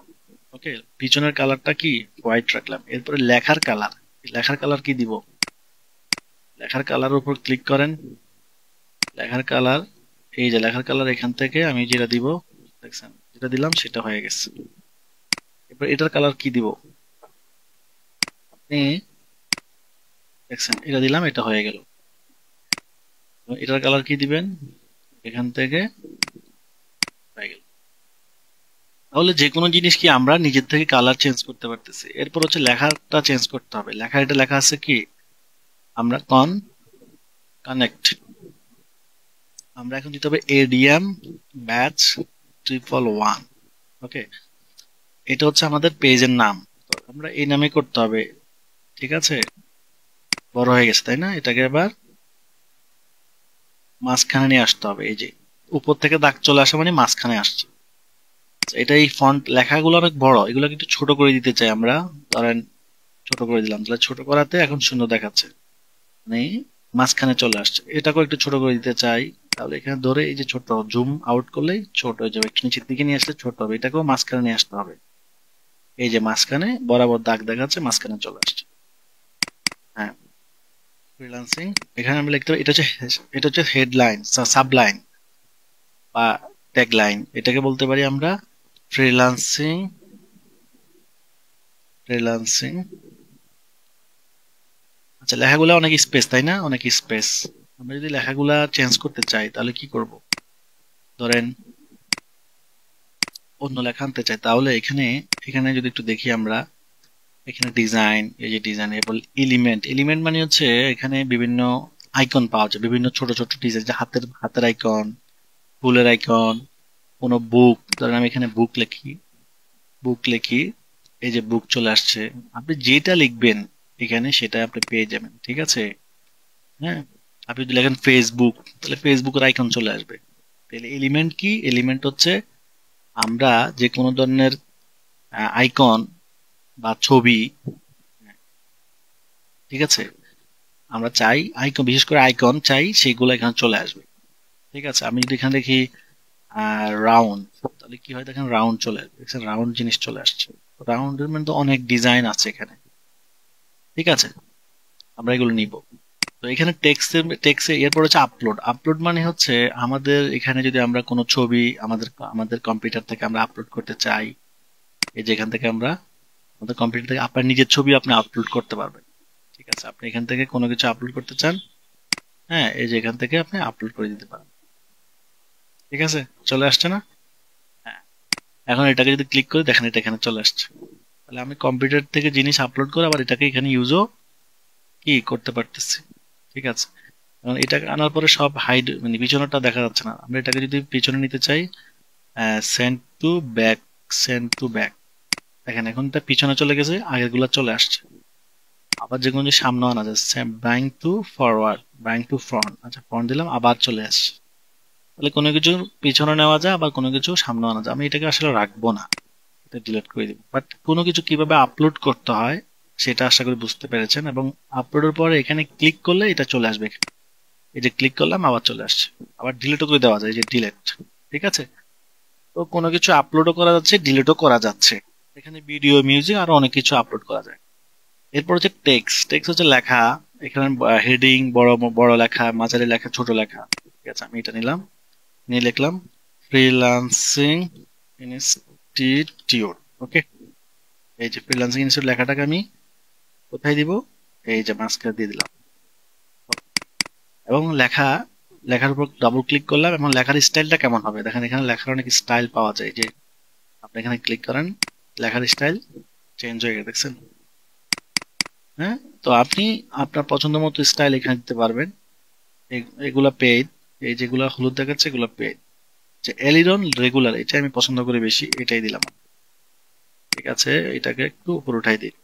ওকে, পিছনের কালারটা কি হোয়াইট রাখলাম। এরপরে লেখার কালার কি দিব, লেখার কালার উপর ক্লিক করেন, লেখার কালার, এই যে লেখার কালার, এখান থেকে আমি যেটা দিব, দেখছেন যেটা দিলাম সেটা হয়ে গেছে। এবার এটার কালার কি দিব, আপনি দেখছেন এটা দিলাম, এটা হয়ে গেল। এটার কালার কি দিবেন, এখান থেকে হয়ে গেল। তাহলে যে কোনো জিনিস কি আমরা নিজের থেকে কালার চেঞ্জ করতে পারতেছি। এরপর হচ্ছে লেখাটা চেঞ্জ করতে হবে। এটা লেখা আছে কি, আমরা কানেক্ট, আমরা এখন দিতে হবে এডিএম ব্যাচ 111। ওকে, এটা হচ্ছে আমাদের পেজের নাম, তো আমরা এই নামে করতে হবে। ঠিক আছে, বড় হয়ে গেছে তাই না, এটাকে এবার মাঝখানে নিয়ে আসতে হবে। এই যে উপর থেকে দাগ চলে আসা মানে মাঝখানে আসছে। এটা এই ফন্ট লেখাগুলো অনেক বড়, এগুলোকে একটু ছোট করে দিতে চাই আমরা। ধরেন ছোট করে দিলাম, তাহলে ছোট করাতে এখন সুন্দর দেখাচ্ছে, মানে মাঝখানে চলে আসছে। এটাকেও একটু ছোট করে দিতে চাই, তাহলে এখানে ধরে এই যে ছোট জুম আউট করলেই ছোট হয়ে যাবে, একটু নিচের দিকে নিয়ে আসলে ছোট হবে। এটাকেও মাঝখানে নিয়ে আসতে হবে, এই যে মাঝখানে বরাবর দাগ দেখাচ্ছে, মাঝখানে চলে আসছে। হ্যাঁ, ফ্রিল্যান্সিং, এখানে আমরা লিখতে হবে, এটা হচ্ছে হেডলাইন, সাবলাইন বা ট্যাগলাইন, এটাকে বলতে পারি আমরা ফ্রিল্যান্সিং। ফ্রিল্যান্সিং, আচ্ছা, লেখাগুলো অনেক স্পেস তাই না, অনেক স্পেস। আমরা যদি লেখাগুলা চেঞ্জ করতে চাই তাহলে কি করব, ধরেন অন্য লেখা আনতে চাই, তাহলে এখানে এখানে যদি একটু দেখি আমরা, এখানে ডিজাইন, এই যে ডিজাইন, এরপর এলিমেন্ট। এলিমেন্ট মানে হচ্ছে এখানে বিভিন্ন আইকন পাওয়া যায়, বিভিন্ন ছোট ছোট ডিজাইন, যে হাতের আইকন, ফুলের আইকন, কোনো বুক, ধরেন আমি এখানে বুক লিখি, এই যে বুক চলে আসছে। আপনি যেটা লিখবেন এখানে সেটা আপনি পেয়ে যাবেন। ঠিক আছে, হ্যাঁ, আপনি যদি লেখেন ফেসবুক তাহলে ফেসবুকের আইকন চলে আসবে। তাহলে এলিমেন্ট কি, এলিমেন্ট হচ্ছে আমরা যে কোনো ধরনের আইকন বা ছবি, ঠিক আছে, আমরা চাই আইকন, বিশেষ করে আইকন চাই, সেইগুলো এখানে চলে আসবে। ঠিক আছে, আমি যদি এখানে দেখি রাউন্ড, তাহলে কি হয় দেখেন, রাউন্ড চলে আসবে, দেখছেন রাউন্ড জিনিস চলে আসছে। রাউন্ডের মানে তো অনেক ডিজাইন আছে এখানে। ঠিক আছে, আমরা এগুলো নিব। তো এখানে টেক্সে এরপর হচ্ছে আপলোড মানে হচ্ছে আমাদের এখানে যদি আমরা কোনো ছবি আমাদের কম্পিউটার থেকে আমরা আপলোড করতে চাই, এই যে এখান থেকে আমরা আমাদের কম্পিউটার থেকে আপনার নিজের ছবি আপনি আপলোড করতে পারবেন। ঠিক আছে, আপনি এখান থেকে কোনো কিছু আপলোড করতে চান, হ্যাঁ, এই যে এখান থেকে আপনি আপলোড করে দিতে পারেন। ঠিক আছে, চলে আসছে না? হ্যাঁ, এখন এটাকে যদি ক্লিক করে দেখেন এটা এখানে চলে আসছে। তাহলে আমি কম্পিউটার থেকে জিনিস আপলোড করে আবার এটাকে এখানে ইউজও কি করতে পারতেছি। ঠিক আছে, এখন এটাকে আনার পরে সব হাইড মানে পিছনেরটা দেখা যাচ্ছে না। আমরা এটাকে যদি পিছনে নিতে চাই, send to back, send to back, দেখেন এখন এটা পিছনে চলে গেছে, আগেরগুলো চলে আসছে। আবার যেগুলো যে সামনে আনা যাচ্ছে, ব্যাং to forward, bang two front, আচ্ছা ফ্রন্ট দিলাম, আবার চলে আসছে। তাহলে কোনো কিছু পিছনে নেওয়া যায়, আবার কোনো কিছু সামনে আনা যায়। আমি এটাকে আসলে রাখবো না, এটা ডিলিট করে দিব। বাট কোনো কিছু কিভাবে আপলোড করতে হয় সেটা আশা করি বুঝতে পেরেছেন। এবং আপলোডের পরে এখানে ক্লিক করলে এটা চলে আসবে। এই যে ক্লিক করলাম আবার চলে আসছে, আবার ডিলিটও করে দেওয়া যায়, এই যে ডিলিট। ঠিক আছে, তো কোনো কিছু আপলোডও করা যাচ্ছে, ডিলিটও করা যাচ্ছে। এখানে ভিডিও, মিউজিক, আরো অনেক কিছু আপলোড করা যায়। এরপর হচ্ছে টেক্সট। টেক্সট হচ্ছে লেখা। এখানে হেডিং, বড় বড় লেখা, মাঝারি লেখা, ছোট লেখা। ঠিক আছে, আমি এটা নিলাম, নিয়ে লিখলাম ফ্রিল্যান্সিং ইনস্টিটিউট। ওকে, এই যে ফ্রিল্যান্সিং ইনস্টিটিউট লেখাটাকে আমি কোথায় দিব, এই যে মাঝখানে দিয়ে দিলাম। এবং লেখার উপর ডাবল ক্লিক করলাম, এবং লেখার স্টাইলটা কেমন হবে দেখেন। এখানে লেখার অনেক স্টাইল পাওয়া যায়, যে আপনি এখানে ক্লিক করেন, লেখার স্টাইল চেঞ্জ হয়ে গেছে, দেখছেন? হ্যাঁ, তো আপনি আপনার পছন্দ মতো স্টাইল এখানে দিতে পারবেন। এগুলা পেইড, এই যেগুলা হলুদ দেখাচ্ছে এগুলা পেইড। যে এলিরন রেগুলার, এটা আমি পছন্দ করি বেশি, এটাই দিলাম। ঠিক আছে, এটাকে একটু উপর উঠাই দিই।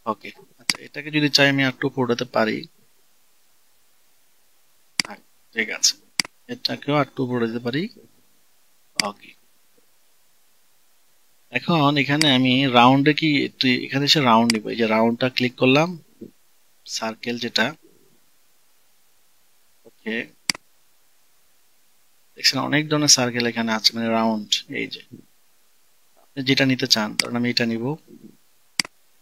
ওকে, আচ্ছা এটাকে যদি চাই আমি একটু উপর উঠাতে পারি। হ্যাঁ, ঠিক আছে, এটাকেও একটু উপর উঠাতে পারি। ওকে, এখন এখানে আমি রাউন্ডে কি এখানে এসে রাউন্ড নিব। এই যে রাউন্ডটা ক্লিক করলাম, সার্কেল যেটা। ওকে, দেখছেন অনেক ধরনের সার্কেল এখানে আছে, মানে রাউন্ড। এই যে আপনি যেটা নিতে চান, ধরুন আমি এটা নিব।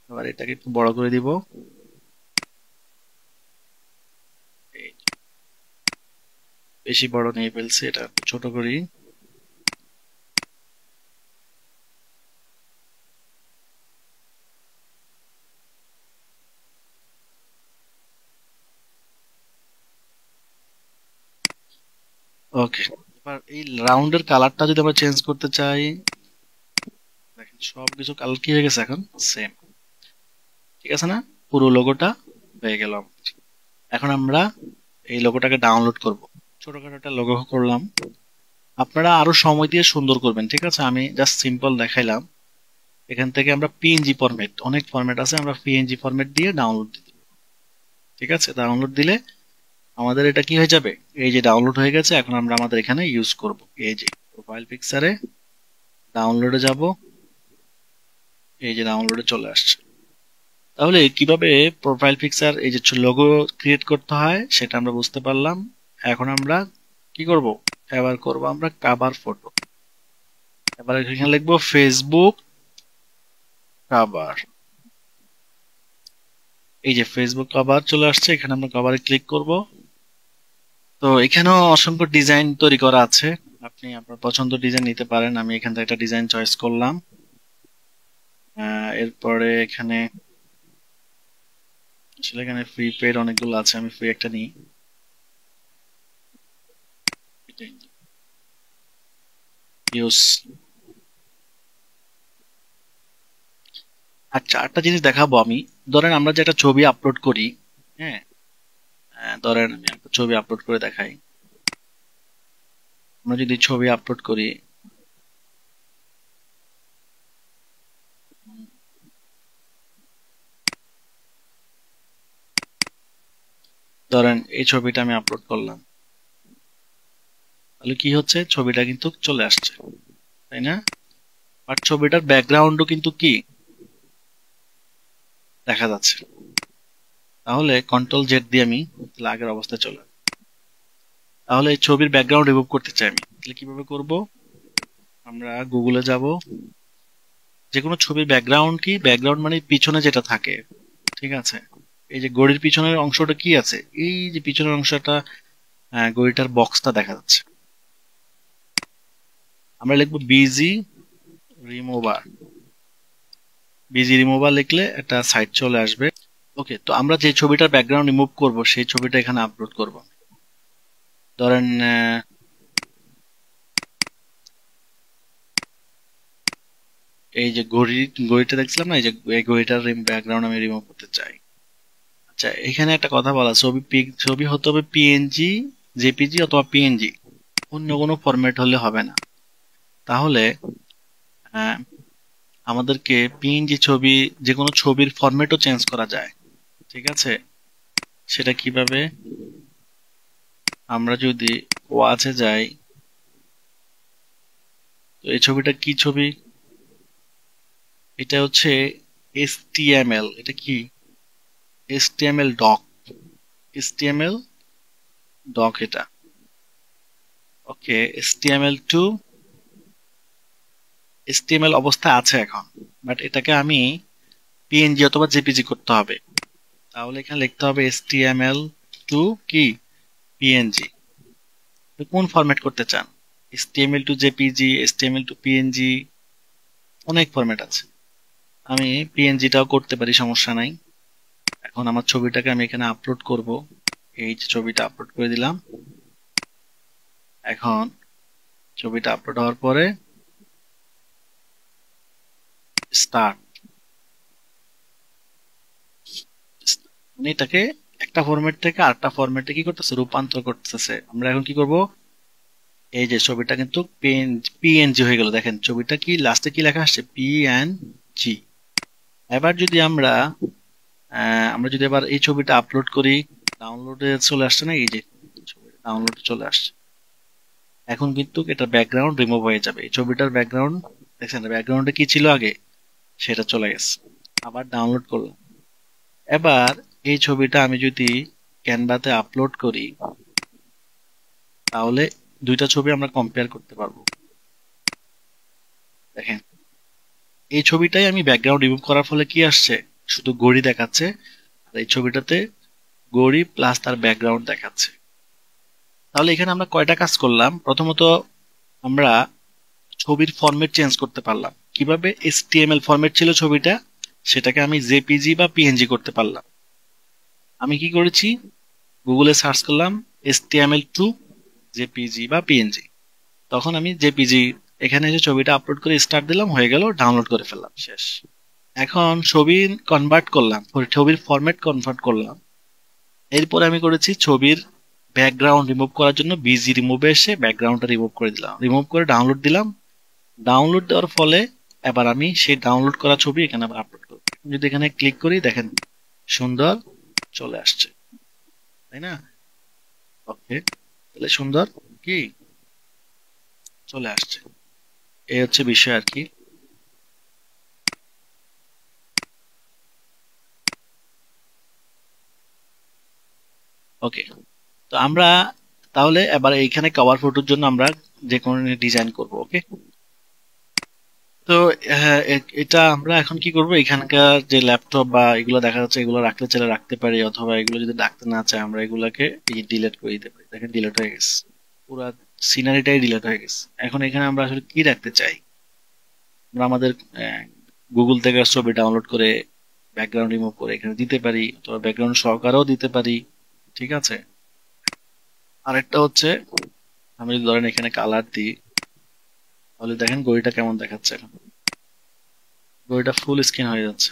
এবার এটাকে একটু বড় করে দিব। এই যে, বেশি বড় নিয়ে ফেলছি, এটা একটু ছোট করি। ওকে, এবার এই রাউন্ডের কালারটা যদি আমরা চেঞ্জ করতে চাই, দেখেন সবকিছু কালার কি হয়ে গেছে এখন সেম। ঠিক আছে না, পুরো লোগোটা হয়ে গেল। এখন আমরা এই লোগোটাকে ডাউনলোড করব। ছোটখাটো একটা লোগো করলাম, আপনারা আরো সময় দিয়ে সুন্দর করবেন। ঠিক আছে, আমি জাস্ট সিম্পল দেখাইলাম। এখান থেকে আমরা পিএনজি ফরম্যাট, অনেক ফরম্যাট আছে, আমরা পিএনজি ফরম্যাট দিয়ে ডাউনলোড দিতে। ঠিক আছে, ডাউনলোড দিলে আমাদের এটা কি হয়ে যাবে, এই যে ডাউনলোড হয়ে গেছে। এখন আমরা আমাদের এখানে ইউজ করব। এই যে প্রোফাইল পিকচারে ডাউনলোডে যাব, এই যে ডাউনলোডে চলে আসছে। তাহলে কিভাবে প্রোফাইল পিকচার, এই যে লোগো ক্রিয়েট করতে হয় সেটা আমরা বুঝতে পারলাম। এখন আমরা কি করব, এবার করব আমরা কাভার ফটো। এবার এখানে লিখবো ফেসবুক কাভার। এই যে ফেসবুক কভার চলে আসছে, এখানে আমরা কভারে ক্লিক করব। তো এখানেও অসংখ্য ডিজাইন তৈরি করা আছে, আপনি আপনার পছন্দ ডিজাইন নিতে পারেন। আমি এখান থেকে একটা ডিজাইন চয়েস করলাম। এরপরে এখানে আসলে এখানে ফ্রি পেড অনেকগুলো আছে, আমি ফ্রি একটা নিই। ইউজ। আচ্ছা, একটা জিনিস দেখাবো আমি। ধরেন আমরা যে একটা ছবি আপলোড করি, হ্যাঁ, ধরেন আমি একটা ছবি আপলোড করে দেখাই। আমরা যদি ছবি আপলোড করি, ধরেন এই ছবিটা আমি আপলোড করলাম, তাহলে কি হচ্ছে, ছবিটা কিন্তু চলে আসছে, তাই না? বাট ছবিটার ব্যাকগ্রাউন্ডও কিন্তু কি দেখা যাচ্ছে। তাহলে কন্ট্রোল জেড দিয়ে আমি তাহলে আগের অবস্থায় চলে আসবো। তাহলে এই ছবির ব্যাকগ্রাউন্ড রিমুভ করতে চাই আমি, তাহলে কিভাবে করব, আমরা গুগলে যাব। যে কোনো ছবির ব্যাকগ্রাউন্ড কি, ব্যাকগ্রাউন্ড মানে পিছনে যেটা থাকে। ঠিক আছে, এই যে ঘড়ির পিছনের অংশটা কি আছে, এই যে পিছনের অংশটা, ঘড়িটার বক্সটা দেখা যাচ্ছে। আমরা লিখবো বিজি রিমুভার। বিজি রিমুভার লিখলে একটা সাইট চলে আসবে। ওকে, তো আমরা যে ছবিটার ব্যাকগ্রাউন্ড রিমুভ করব সেই ছবিটা এখানে আপলোড করব। ধরেন এই যে ঘড়িটা দেখছিলাম না, এই যে এই ঘড়িটার ব্যাকগ্রাউন্ড আমি রিমুভ করতে চাই। আচ্ছা, এখানে একটা কথা বলা, ছবি হতে হবে পিএনজি, জেপিজি অথবা পিএনজি, অন্য কোনো ফরম্যাট হলে হবে না। তাহলে আহ, আমাদেরকে পিএনজি ছবি, যে কোনো ছবির ফরম্যাটও চেঞ্জ করা যায়, ঠিক আছে? সেটা কিভাবে? আমরা যদি ওয়াচে যাই, তো এই ছবিটা কি ছবি? এটা হচ্ছে HTML। এটা কি? HTML ডক, HTML ডক এটা। ওকে, HTML2 HTML অবস্থা আছে এখন, বাট এটাকে আমি পিএনজি অথবা জেপিজি করতে হবে। তাহলে এখানে লিখতে হবে HTML2 কি পিএনজি। কোন ফরম্যাট করতে চান? HTML2 জেপিজি, HTML2 পিএনজি, অনেক ফরম্যাট আছে। আমি পিএনজিটাও করতে পারি, সমস্যা নাই। এখন আমার ছবিটাকে আমি এখানে আপলোড করব। এই যে ছবিটা আপলোড করে দিলাম। এখন ছবিটা আপলোড হওয়ার পরে স্টার্ট, মানে এটাকে একটা ফরম্যাট থেকে আরেকটা ফরম্যাটে কি করতেছে, রূপান্তর করতেছে। আমরা এখন কি করব? এই যে ছবিটা কিন্তু পিএনজি হয়ে গেল। দেখেন ছবিটা কি লাস্টে কি লেখা আসছে, পিএনজি। এবার যদি আমরা যদি এবার এই ছবিটা আপলোড করি, ডাউনলোডে চলে আসছে না, এই যে ছবিটা ডাউনলোডে চলে আসছে। এখন কিন্তু এটা ব্যাকগ্রাউন্ড রিমুভ হয়ে যাবে। এই ছবিটার ব্যাকগ্রাউন্ড দেখছেন, ব্যাকগ্রাউন্ডে কি ছিল আগে, সেটা চলে গেছে। আবার ডাউনলোড করলাম। এবার এই ছবিটা আমি যদি ক্যানভাতে আপলোড করি, তাহলে দুইটা ছবি আমরা কম্পেয়ার করতে পারবো। দেখেন এই ছবিটাই আমি ব্যাকগ্রাউন্ড রিমুভ করার ফলে কি আসছে, শুধু ঘড়ি দেখাচ্ছে। আর এই ছবিটাতে ঘড়ি প্লাস তার ব্যাকগ্রাউন্ড দেখাচ্ছে। তাহলে এখানে আমরা কয়টা কাজ করলাম? প্রথমত আমরা ছবির ফরম্যাট চেঞ্জ করতে পারলাম। কিভাবে? HTML ফরম্যাট ছিল ছবিটা, সেটাকে আমি জেপিজি বা পিএনজি করতে পারলাম। আমি কি করেছি? গুগলে সার্চ করলাম HTML2 জেপিজি বা পিএনজি। তখন আমি জেপিজি এখানে এসে ছবিটা আপলোড করে স্টার্ট দিলাম, হয়ে গেল, ডাউনলোড করে ফেললাম, শেষ। এখন ছবি কনভার্ট করলাম, ছবির ফরম্যাট কনভার্ট করলাম। এরপরে আমি করেছি ছবির ব্যাকগ্রাউন্ড রিমুভ করার জন্য বিজি রিমুভে এসে ব্যাকগ্রাউন্ডটা রিমুভ করে দিলাম, রিমুভ করে ডাউনলোড দিলাম। ডাউনলোড দেওয়ার ফলে এবার আমি সেই ডাউনলোড করা ছবি এখানে আবার আপলোড করব। যদি এখানে ক্লিক করি, দেখেন সুন্দর চলে আসছে, তাই না? ওকে, তাহলে সুন্দর কি চলে আসছে। এই হচ্ছে বিষয় আর কি। ওকে, তো আমরা তাহলে এবার এইখানে কভার ফটোর জন্য আমরা যে কোনো ডিজাইন করব। ওকে, তো হ্যাঁ, এটা আমরা এখন কি করব, এখানকার যে ল্যাপটপ বা এগুলো দেখা যাচ্ছে, এগুলো রাখলে চাইলে রাখতে পারি, অথবা এগুলো যদি রাখতে না চাই আমরা এগুলাকে ডিলিট করে দিতে পারি। দেখেন ডিলিট হয়ে গেছে, পুরো সিনারিটাই ডিলিট হয়ে গেছে। এখন এখানে আমরা আসলে কি রাখতে চাই? আমরা আমাদের গুগল থেকে ছবি ডাউনলোড করে ব্যাকগ্রাউন্ড রিমুভ করে এখানে দিতে পারি, অথবা ব্যাকগ্রাউন্ড সহকারেও দিতে পারি, ঠিক আছে? আরেকটা হচ্ছে, আমি যদি ধরেন এখানে কালার দিই, তাহলে দেখেন ঘড়িটা কেমন দেখাচ্ছে। এখন ঘড়িটা ফুল স্ক্রিন হয়ে যাচ্ছে।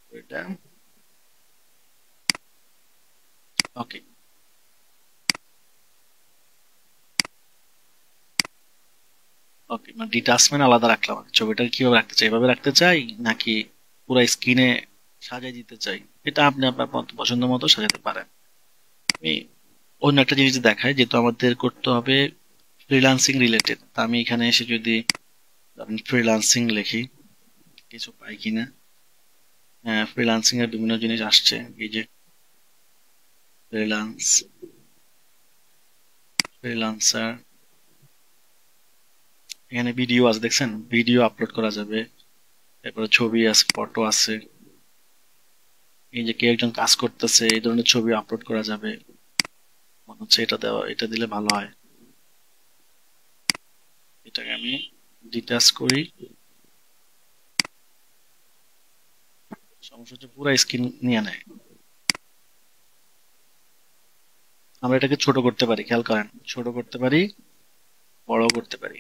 ঘড়িটা ওকে, ওকে, মানে ডিটাচমেন্ট আলাদা রাখলাম। আমি ছবিটা কিভাবে রাখতে চাই, এভাবে রাখতে চাই নাকি পুরো স্ক্রিনে সাজিয়ে দিতে চাই, এটা আপনি আপনার পছন্দ মতো সাজাতে পারেন। আমি অন্য একটা জিনিস দেখাই, যেহেতু আমাদের করতে হবে ফ্রিল্যান্সিং রিলেটেড। তা আমি এখানে এসে যদি ফ্রিল্যান্সিং লিখি, কিছু পাই কিনা। হ্যাঁ, ফ্রিল্যান্সিং এর বিভিন্ন জিনিস আসছে। এই যে ফ্রিল্যান্স, ফ্রিল্যান্সার, এখানে ভিডিও আছে, দেখছেন ভিডিও আপলোড করা যাবে, তারপরে ছবি আছে, ফটো আছে। এই যে কেউ একজন কাজ করতেছে, এই ধরনের ছবি আপলোড করা যাবে। মনে হচ্ছে এটা দেওয়া, এটা দিলে ভালো হয়। এটাকে আমি ডিটাচ করি। সমস্যা হচ্ছে পুরো স্ক্রিন নিয়ে নেয়। আমরা এটাকে ছোট করতে পারি, খেয়াল করেন, ছোট করতে পারি, বড় করতে পারি।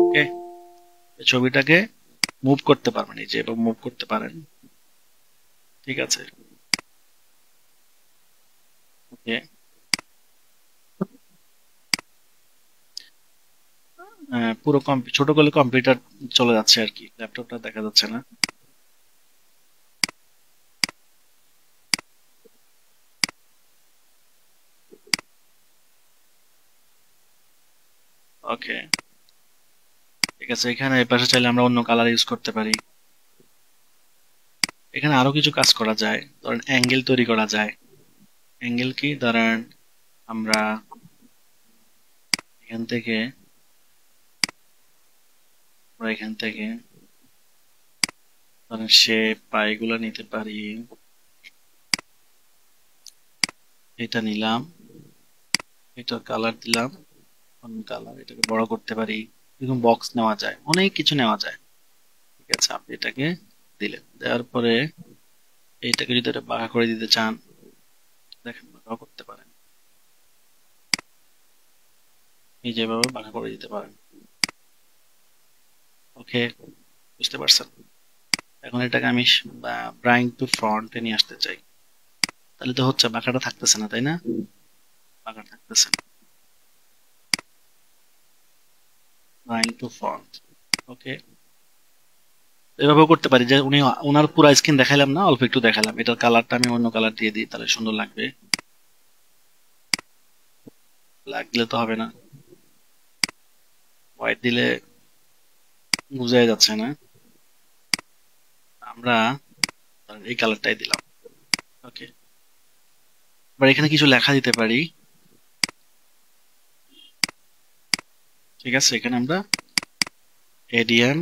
ওকে, ছবিটাকে মুভ করতে পারবেন, এই যে এবার মুভ করতে পারেন। ঠিক আছে, ওকে। পুরো ছোট করলে কম্পিউটার চলে যাচ্ছে আর কি, ল্যাপটপটা দেখা যাচ্ছে না। ওকে, ঠিক আছে। এখানে এই পাশে চাইলে আমরা অন্য কালার ইউজ করতে পারি। এখানে আরো কিছু কাজ করা যায়, ধরেন অ্যাঙ্গেল তৈরি করা যায়। অ্যাঙ্গেল কি, ধরেন আমরা এখান থেকে এখান থেকে ধরেন শেপ বা এগুলো নিতে পারি। এটা নিলাম, এটার কালার দিলাম অন্য কালার, এটাকে বড় করতে পারি। এরকম বক্স নেওয়া যায়, অনেক কিছু নেওয়া যায়। ঠিক আছে, আপনি এটাকে দিলেন, দেওয়ার পরে এইটাকে যদি এটা বাঁকা করে দিতে চান, দেখেন বাঁকা করতে পারেন, এই যেভাবে বাঁকা করে দিতে পারেন। ওকে, বুঝতে পারছেন? এখন এটাকে আমি ব্রাইং টু ফ্রন্টে নিয়ে আসতে চাই, তাহলে তো হচ্ছে, বাঁকাটা থাকতেছে না, তাই না? বাঁকা থাকতেছে না। ব্রাইং টু ফ্রন্ট, ওকে। এভাবেও করতে পারি যে ওনার পুরো স্ক্রিন দেখাইলাম না, অল্প একটু দেখালাম, এটার কালারটা আমি অন্য কালার দিয়ে দিই, তাহলে সুন্দর লাগবে। ব্ল্যাক দিলে তো হবে না, হোয়াইট দিলে বোঝাই যাচ্ছে না। আমরা ধরেন এই কালারটাই দিলাম। ওকে, এবার এখানে কিছু লেখা দিতে পারি। ঠিক আছে, এখানে আমরা এডিএম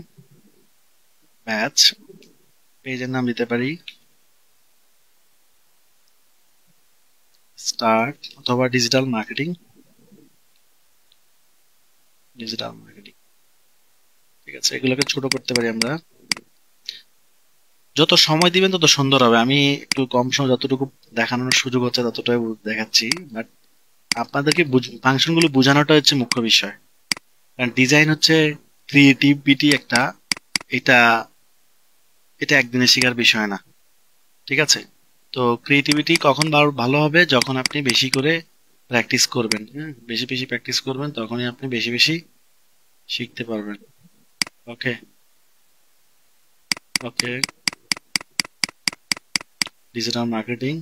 ব্যাচ পেজের নাম দিতে পারি স্টার্ট, অথবা ডিজিটাল মার্কেটিং। ডিজিটাল মার্কেটিং, ঠিক আছে, এগুলোকে ছোট করতে পারি আমরা। যত সময় দিবেন তত সুন্দর হবে। আমি একটু কম সময় যতটুকু দেখানোর সুযোগ হচ্ছে ততটাই দেখাচ্ছি, বাট আপনাদেরকে ফাংশন গুলো বোঝানোটা হচ্ছে মুখ্য বিষয়। কারণ ডিজাইন হচ্ছে ক্রিয়েটিভিটি একটা, এটা এটা একদিনে শেখার বিষয় না। ঠিক আছে, তো ক্রিয়েটিভিটি কখন ভালো হবে, যখন আপনি বেশি করে প্র্যাকটিস করবেন। হ্যাঁ, বেশি বেশি প্র্যাকটিস করবেন, তখনই আপনি বেশি বেশি শিখতে পারবেন। ওকে, ওকে, ডিজিটাল মার্কেটিং।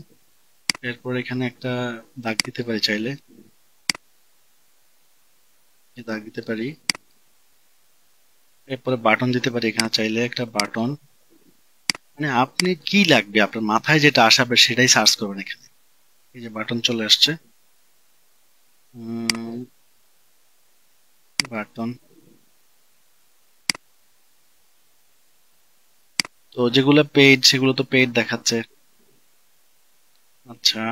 এরপর এখানে একটা দাগ দিতে পারি চাইলে, এই দাগ দিতে পারি। এরপরে বাটন দিতে পারি, এখানে চাইলে একটা বাটন। মানে আপনি কি লাগবে, আপনার মাথায় যেটা আসবে সেটাই সার্চ করবেন এখানে। এই যে বাটন চলে আসছে, বাটন। তো যেগুলো পেইড সেগুলো তো পেইড দেখাচ্ছে। আচ্ছা,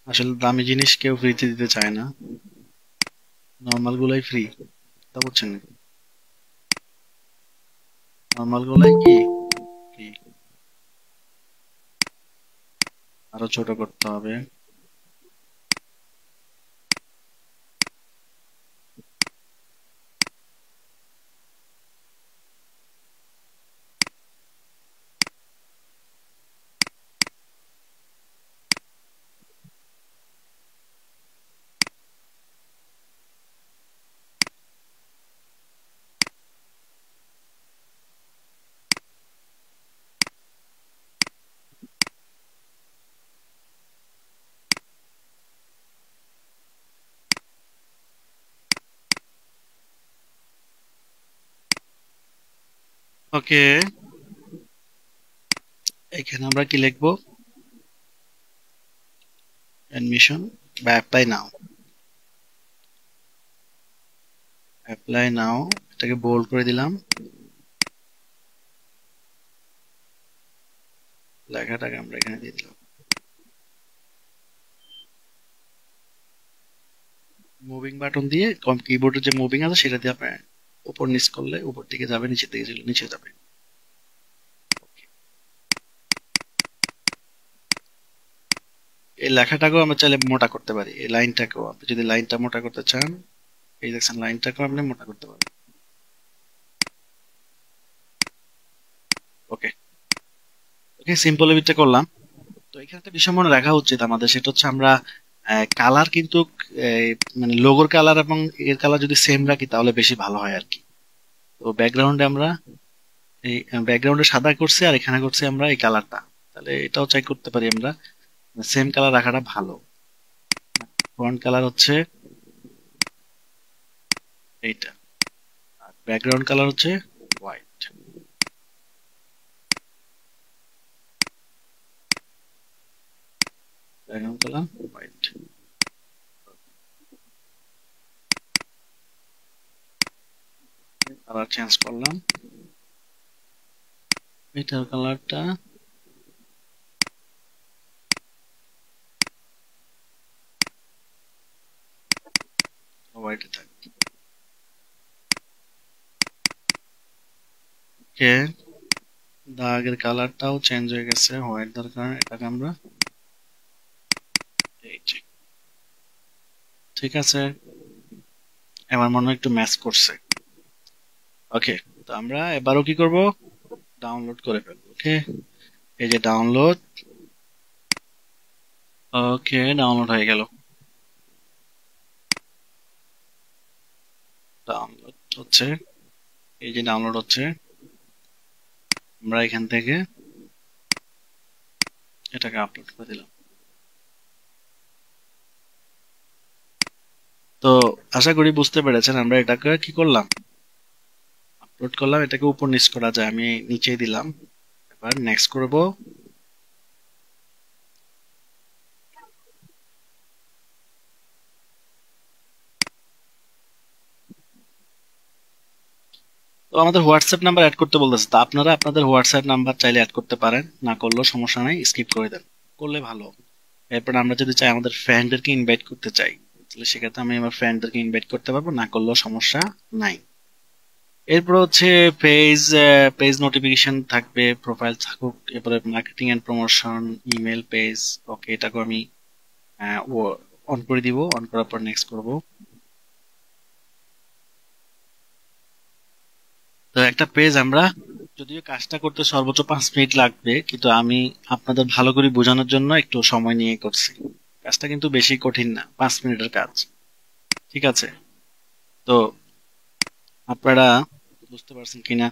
আসলে দামি জিনিস কেউ ফ্রিতে দিতে চায় না, নর্মাল গুলাই ফ্রি, তা বুঝছেন নাকি? নর্মাল গুলাই কি ফ্রি। আরো ছোট করতে হবে। ওকে, এখানে আমরা কি লিখবো, অ্যাডমিশন বা অ্যাপ্লাই নাও। অ্যাপ্লাই নাও, এটাকে বোল্ড করে দিলাম, লেখাটাকে আমরা এখানে দিয়ে দিলাম। মুভিং বাটন দিয়ে কিবোর্ডের যে মুভিং আছে সেটা দিয়ে আপনি উপর নিচ করলে উপর দিকে যাবে, নিচের দিকে গেলে নিচে যাবে। এই লেখাটাকেও আমরা চাইলে মোটা করতে পারি, এই লাইনটাকেও আপনি যদি লাইনটা মোটা করতে চান, এই দেখছেন লাইনটাকেও আপনি মোটা করতে পারেন। ওকে ওকে, সিম্পল এবিটটা করলাম। তো এখানে একটা বিষয় মনে রাখা উচিত আমাদের, সেটা হচ্ছে আমরা কালার কিন্তু মানে লোগোর কালার এবং এর কালার যদি সেম রাখি তাহলে বেশি ভালো হয় আর কি। তো ব্যাকগ্রাউন্ডে আমরা এই ব্যাকগ্রাউন্ডে সাদা করছি আর এখানে করছি আমরা এই কালারটা, তাহলে এটাও চেক করতে পারি আমরা, সেম কালার রাখাটা ভালো। ফন্ট কালার হচ্ছে এইটা, আর ব্যাকগ্রাউন্ড কালার হচ্ছে white. Background colour white. Colour change করলাম, এটার কালারটা হোয়াইটে থাকবে। ওকে, দাগের কালারটাও চেঞ্জ হয়ে গেছে, হোয়াইট দরকার, এটাকে আমরা এই যে, ঠিক আছে, এবার মনে হয় একটু ম্যাচ করছে। ওকে, তো আমরা এবারও কি করব, ডাউনলোড করে ফেলবো। ওকে, এই যে ডাউনলোড। ওকে, ডাউনলোড হয়ে গেল। ডাউনলোড হচ্ছে, এই যে ডাউনলোড হচ্ছে, আমরা এখান থেকে এটাকে আপলোড করে দিলাম। তো আশা করি বুঝতে পেরেছেন আমরা এটাকে কি করলাম, আপলোড করলাম। এটাকে উপর নিচ করা যায়, আমি নিচে দিলাম। এবার নেক্সট করব। তো আমাদের হোয়াটসঅ্যাপ নাম্বার অ্যাড করতে বলতেছে, তো আপনারা আপনাদের হোয়াটসঅ্যাপ নাম্বার চাইলে অ্যাড করতে পারেন, না করলেও সমস্যা নাই, স্কিপ করে দেন, করলে ভালো। এরপর আমরা যদি চাই আমাদের ফ্রেন্ডদেরকে ইনভাইট করতে চাই, তাহলে সেক্ষেত্রে আমি আমার ফ্রেন্ডদেরকে ইনভাইট করতে পারবো, না করলেও সমস্যা নাই। এরপর হচ্ছে পেজ, পেজ নোটিফিকেশন থাকবে, প্রোফাইল থাকুক, এরপরে marketing and promotion, email page. Okay, এটাকে আমি অন করে দিব, অন করার পর নেক্সট করব। তো একটা পেজ আমরা, যদিও কাজটা করতে সর্বোচ্চ 5 মিনিট লাগবে, কিন্তু আমি আপনাদের ভালো করে বোঝানোর জন্য একটু সময় নিয়ে করছি। কাজটা কিন্তু বেশি কঠিন না, 5 মিনিটের কাজ। ঠিক আছে, তো আপনারা বুঝতে পারছেন কিনা?